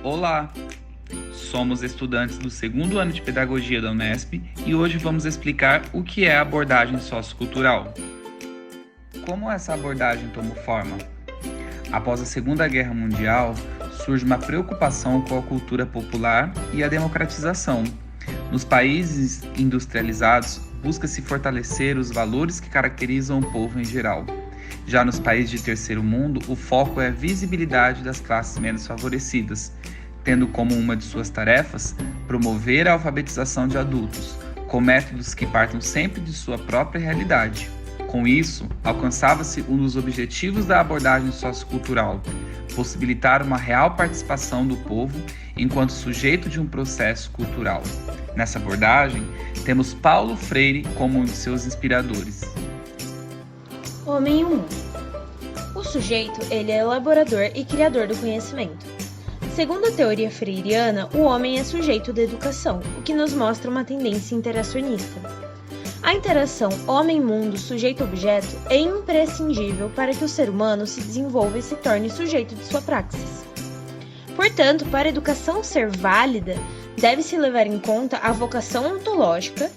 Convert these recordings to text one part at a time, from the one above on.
Olá! Somos estudantes do segundo ano de Pedagogia da Unesp e hoje vamos explicar o que é a abordagem sociocultural. Como essa abordagem tomou forma? Após a Segunda Guerra Mundial, surge uma preocupação com a cultura popular e a democratização. Nos países industrializados, busca-se fortalecer os valores que caracterizam o povo em geral. Já nos países de terceiro mundo, o foco é a visibilidade das classes menos favorecidas, tendo como uma de suas tarefas promover a alfabetização de adultos, com métodos que partam sempre de sua própria realidade. Com isso, alcançava-se um dos objetivos da abordagem sociocultural, possibilitar uma real participação do povo enquanto sujeito de um processo cultural. Nessa abordagem, temos Paulo Freire como um de seus inspiradores. Homem e o mundo. O sujeito, ele é elaborador e criador do conhecimento. Segundo a teoria freiriana, o homem é sujeito da educação, o que nos mostra uma tendência interacionista. A interação homem-mundo, sujeito-objeto é imprescindível para que o ser humano se desenvolva e se torne sujeito de sua praxis. Portanto, para a educação ser válida, deve-se levar em conta a vocação ontológica,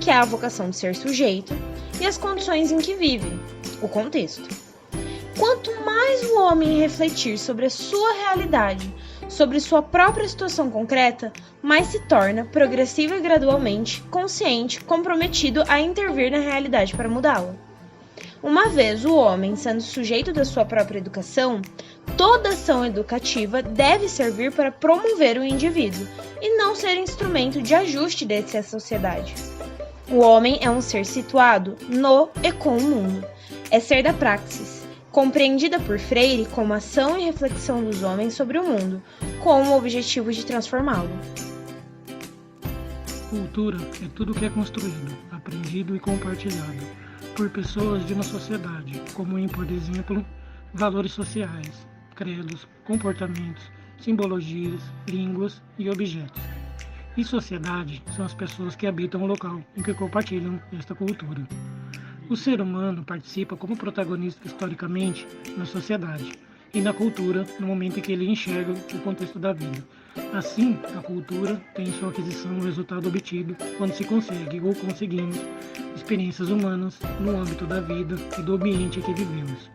que é a vocação de ser sujeito, e as condições em que vive, o contexto. Quanto mais o homem refletir sobre a sua realidade, sobre sua própria situação concreta, mais se torna, progressiva e gradualmente, consciente, comprometido a intervir na realidade para mudá-la. Uma vez o homem sendo sujeito da sua própria educação, toda ação educativa deve servir para promover o indivíduo e não ser instrumento de ajuste dessa sociedade. O homem é um ser situado no e com o mundo, é ser da praxis, compreendida por Freire como ação e reflexão dos homens sobre o mundo, com o objetivo de transformá-lo. Cultura é tudo que é construído, aprendido e compartilhado por pessoas de uma sociedade, como em, por exemplo, valores sociais, credos, comportamentos, simbologias, línguas e objetos. E sociedade são as pessoas que habitam o local em que compartilham esta cultura. O ser humano participa como protagonista historicamente na sociedade e na cultura no momento em que ele enxerga o contexto da vida. Assim, a cultura tem sua aquisição no resultado obtido quando se consegue ou conseguimos experiências humanas no âmbito da vida e do ambiente em que vivemos.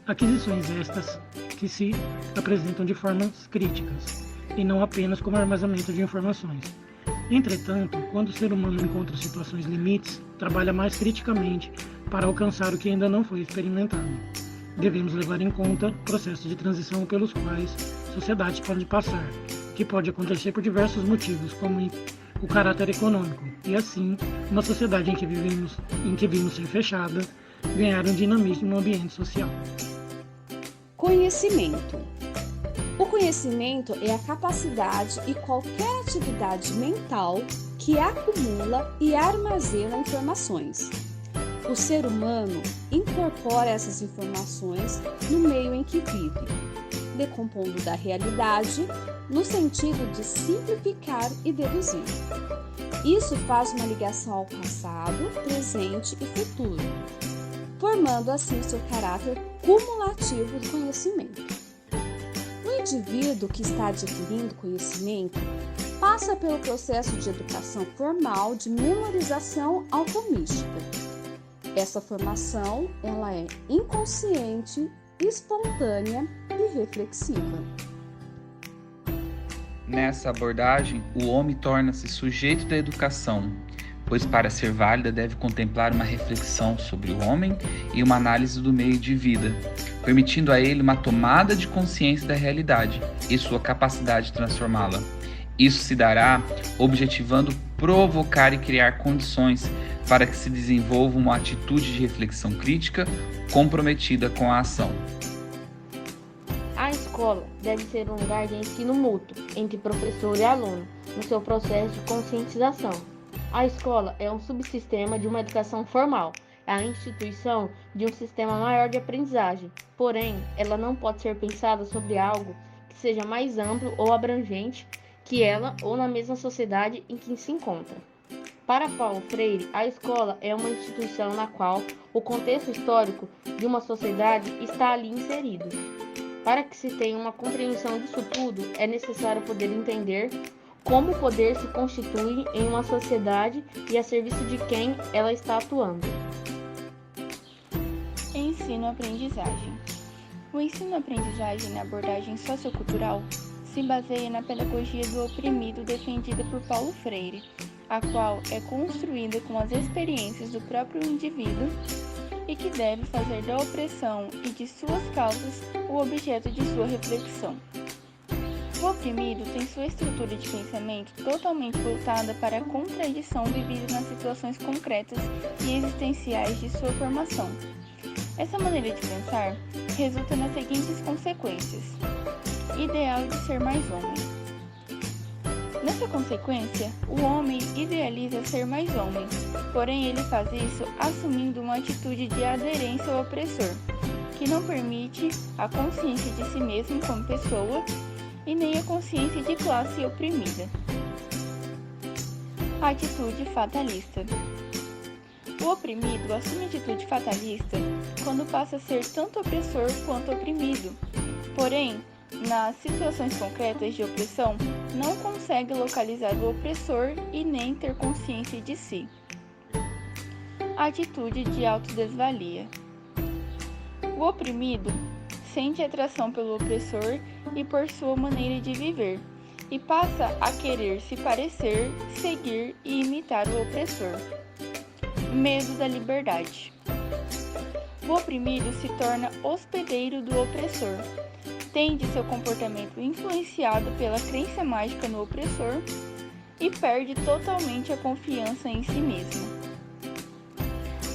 Aquisições estas que se apresentam de formas críticas e não apenas como armazenamento de informações. Entretanto, quando o ser humano encontra situações limites, trabalha mais criticamente para alcançar o que ainda não foi experimentado. Devemos levar em conta processos de transição pelos quais sociedades podem passar, que pode acontecer por diversos motivos, como o caráter econômico, e assim, uma sociedade em que vimos ser fechada, ganhar um dinamismo no ambiente social. Conhecimento. O conhecimento é a capacidade e qualquer atividade mental que acumula e armazena informações. O ser humano incorpora essas informações no meio em que vive, decompondo da realidade no sentido de simplificar e deduzir. Isso faz uma ligação ao passado, presente e futuro, formando assim seu caráter cumulativo do conhecimento. O indivíduo que está adquirindo conhecimento passa pelo processo de educação formal de memorização automística. Essa formação ela é inconsciente, espontânea e reflexiva. Nessa abordagem, o homem torna-se sujeito da educação, pois para ser válida deve contemplar uma reflexão sobre o homem e uma análise do meio de vida, permitindo a ele uma tomada de consciência da realidade e sua capacidade de transformá-la. Isso se dará objetivando provocar e criar condições para que se desenvolva uma atitude de reflexão crítica comprometida com a ação. A escola deve ser um lugar de ensino mútuo entre professor e aluno, no seu processo de conscientização. A escola é um subsistema de uma educação formal, é a instituição de um sistema maior de aprendizagem, porém, ela não pode ser pensada sobre algo que seja mais amplo ou abrangente que ela ou na mesma sociedade em que se encontra. Para Paulo Freire, a escola é uma instituição na qual o contexto histórico de uma sociedade está ali inserido. Para que se tenha uma compreensão disso tudo, é necessário poder entender como o poder se constitui em uma sociedade e a serviço de quem ela está atuando. Ensino-aprendizagem. O ensino-aprendizagem na abordagem sociocultural se baseia na pedagogia do oprimido defendida por Paulo Freire, a qual é construída com as experiências do próprio indivíduo e que deve fazer da opressão e de suas causas o objeto de sua reflexão. O oprimido tem sua estrutura de pensamento totalmente voltada para a contradição vivida nas situações concretas e existenciais de sua formação. Essa maneira de pensar resulta nas seguintes consequências: ideal de ser mais homem. Nessa consequência, o homem idealiza ser mais homem, porém ele faz isso assumindo uma atitude de aderência ao opressor, que não permite a consciência de si mesmo como pessoa e nem a consciência de classe oprimida. Atitude fatalista. O oprimido assume atitude fatalista quando passa a ser tanto opressor quanto oprimido, porém, nas situações concretas de opressão, não consegue localizar o opressor e nem ter consciência de si. Atitude de autodesvalia. O oprimido sente atração pelo opressor e por sua maneira de viver, e passa a querer se parecer, seguir e imitar o opressor. Medo da liberdade. O oprimido se torna hospedeiro do opressor, tende seu comportamento influenciado pela crença mágica no opressor e perde totalmente a confiança em si mesmo.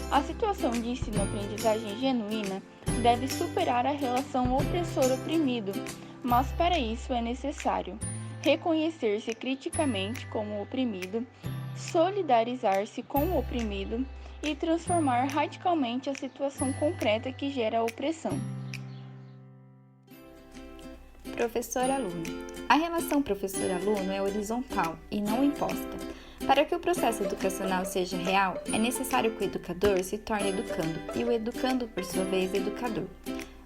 A situação de ensino-aprendizagem genuína deve superar a relação opressor-oprimido, mas para isso é necessário reconhecer-se criticamente como oprimido, solidarizar-se com o oprimido e transformar radicalmente a situação concreta que gera a opressão. Professor-aluno. A relação professor-aluno é horizontal e não imposta. Para que o processo educacional seja real, é necessário que o educador se torne educando e o educando, por sua vez, educador.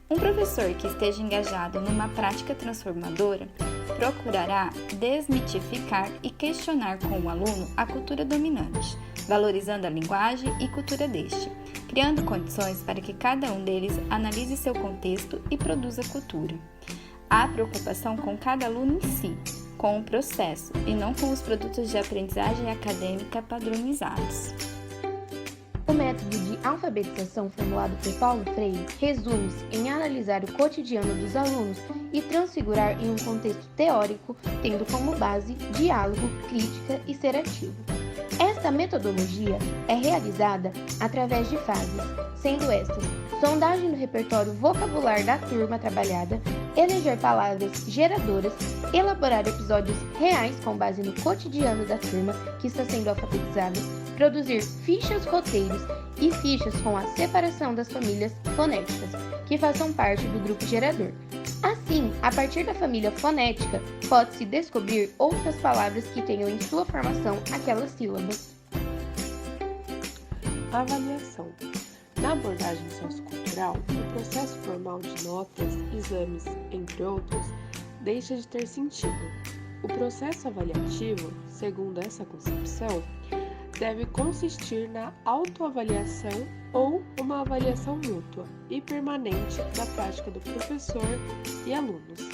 Um professor que esteja engajado numa prática transformadora procurará desmitificar e questionar com o aluno a cultura dominante, valorizando a linguagem e cultura deste, criando condições para que cada um deles analise seu contexto e produza cultura. Há preocupação com cada aluno em si, com o processo e não com os produtos de aprendizagem acadêmica padronizados. O método de alfabetização formulado por Paulo Freire resume-se em analisar o cotidiano dos alunos e transfigurar em um contexto teórico, tendo como base diálogo, crítica e ser ativo. Esta metodologia é realizada através de fases, sendo estas: sondagem do repertório vocabular da turma trabalhada, eleger palavras geradoras, elaborar episódios reais com base no cotidiano da turma que está sendo alfabetizada, produzir fichas roteiros e fichas com a separação das famílias fonéticas, que façam parte do grupo gerador. Assim, a partir da família fonética, pode-se descobrir outras palavras que tenham em sua formação aquelas sílabas. Avaliação. Na abordagem sociocultural, o processo formal de notas, exames, entre outros, deixa de ter sentido. O processo avaliativo, segundo essa concepção, deve consistir na autoavaliação ou uma avaliação mútua e permanente da prática do professor e alunos.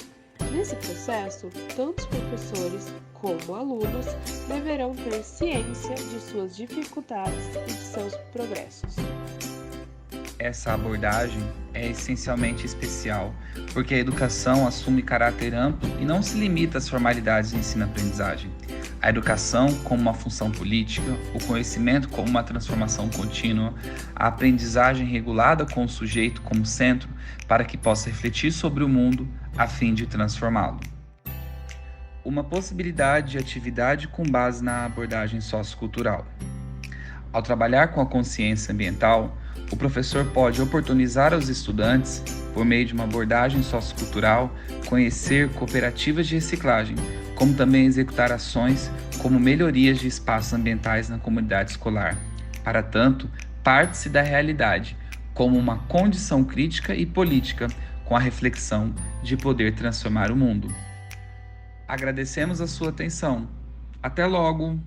Nesse processo, tanto os professores como alunos deverão ter ciência de suas dificuldades e de seus progressos. Essa abordagem é essencialmente especial, porque a educação assume caráter amplo e não se limita às formalidades de ensino-aprendizagem. A educação como uma função política, o conhecimento como uma transformação contínua, a aprendizagem regulada com o sujeito como centro para que possa refletir sobre o mundo a fim de transformá-lo. Uma possibilidade de atividade com base na abordagem sociocultural. Ao trabalhar com a consciência ambiental, o professor pode oportunizar aos estudantes, por meio de uma abordagem sociocultural, conhecer cooperativas de reciclagem, como também executar ações como melhorias de espaços ambientais na comunidade escolar. Para tanto, parte-se da realidade como uma condição crítica e política, com a reflexão de poder transformar o mundo. Agradecemos a sua atenção. Até logo!